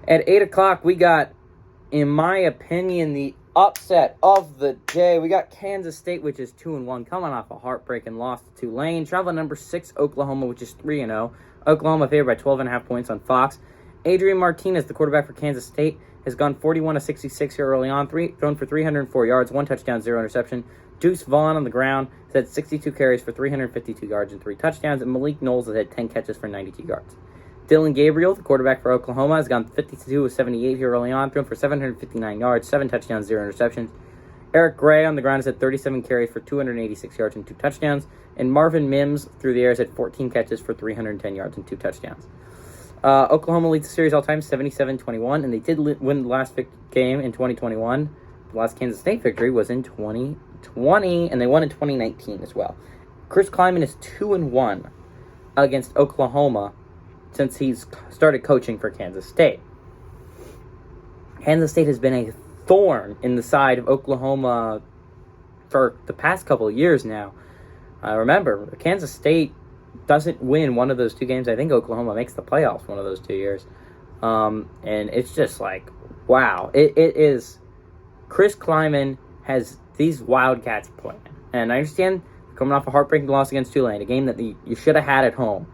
At 8 o'clock, we got, in my opinion, the upset of the day. We got Kansas State, which is 2-1, coming off a heartbreaking loss to Tulane. Travel number 6, Oklahoma, which is 3-0. Oklahoma favored by 12.5 points on Fox. Adrian Martinez, the quarterback for Kansas State, has gone 41 of 66 here early on, thrown for 304 yards, 1 touchdown, 0 interception. Deuce Vaughn on the ground has had 62 carries for 352 yards and 3 touchdowns, and Malik Knowles has had 10 catches for 92 yards. Dylan Gabriel, the quarterback for Oklahoma, has gone 52 of 78 here early on, thrown for 759 yards, 7 touchdowns, 0 interceptions. Eric Gray on the ground has had 37 carries for 286 yards and 2 touchdowns. And Marvin Mims through the air has had 14 catches for 310 yards and 2 touchdowns. Oklahoma leads the series all-time 77-21, and they did win the last game in 2021. The last Kansas State victory was in 2020, and they won in 2019 as well. Chris Klieman is 2-1 against Oklahoma since he's started coaching for Kansas State. Kansas State has been a thorn in the side of Oklahoma for the past couple of years now. Remember, Kansas State doesn't win one of those 2 games. I think Oklahoma makes the playoffs one of those 2 years. And it's just like, wow. It is. Chris Klieman has these Wildcats playing. And I understand coming off a heartbreaking loss against Tulane, a game that you should have had at home.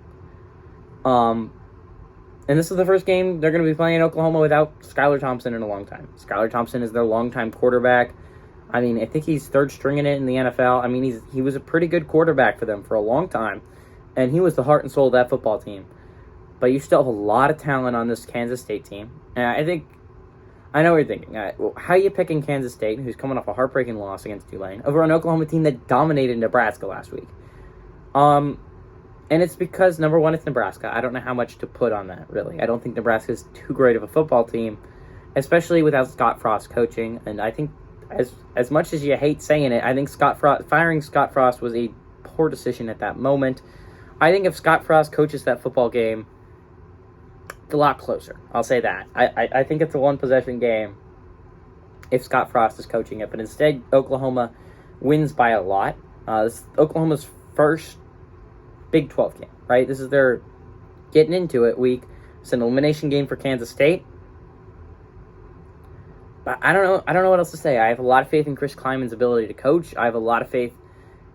And this is the first game they're going to be playing in Oklahoma without Skylar Thompson in a long time. Skylar Thompson is their longtime quarterback. I mean, I think he's third stringing it in the NFL. I mean, he was a pretty good quarterback for them for a long time. And he was the heart and soul of that football team. But you still have a lot of talent on this Kansas State team. And I know what you're thinking. How are you picking Kansas State, who's coming off a heartbreaking loss against Tulane, over an Oklahoma team that dominated Nebraska last week? And it's because, number one, it's Nebraska. I don't know how much to put on that, really. I don't think Nebraska is too great of a football team, especially without Scott Frost coaching. And I think, as much as you hate saying it, I think firing Scott Frost was a poor decision at that moment. I think if Scott Frost coaches that football game, it's a lot closer. I'll say that. I think it's a one-possession game if Scott Frost is coaching it. But instead, Oklahoma wins by a lot. This is Oklahoma's first Big 12 game, right? This is their getting into it week. It's an elimination game for Kansas State. But I don't know what else to say. I have a lot of faith in Chris Klieman's ability to coach. I have a lot of faith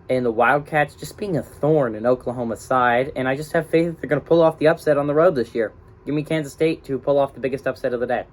in the Wildcats just being a thorn in Oklahoma's side, and I just have faith that they're going to pull off the upset on the road this year. Give me Kansas State to pull off the biggest upset of the day.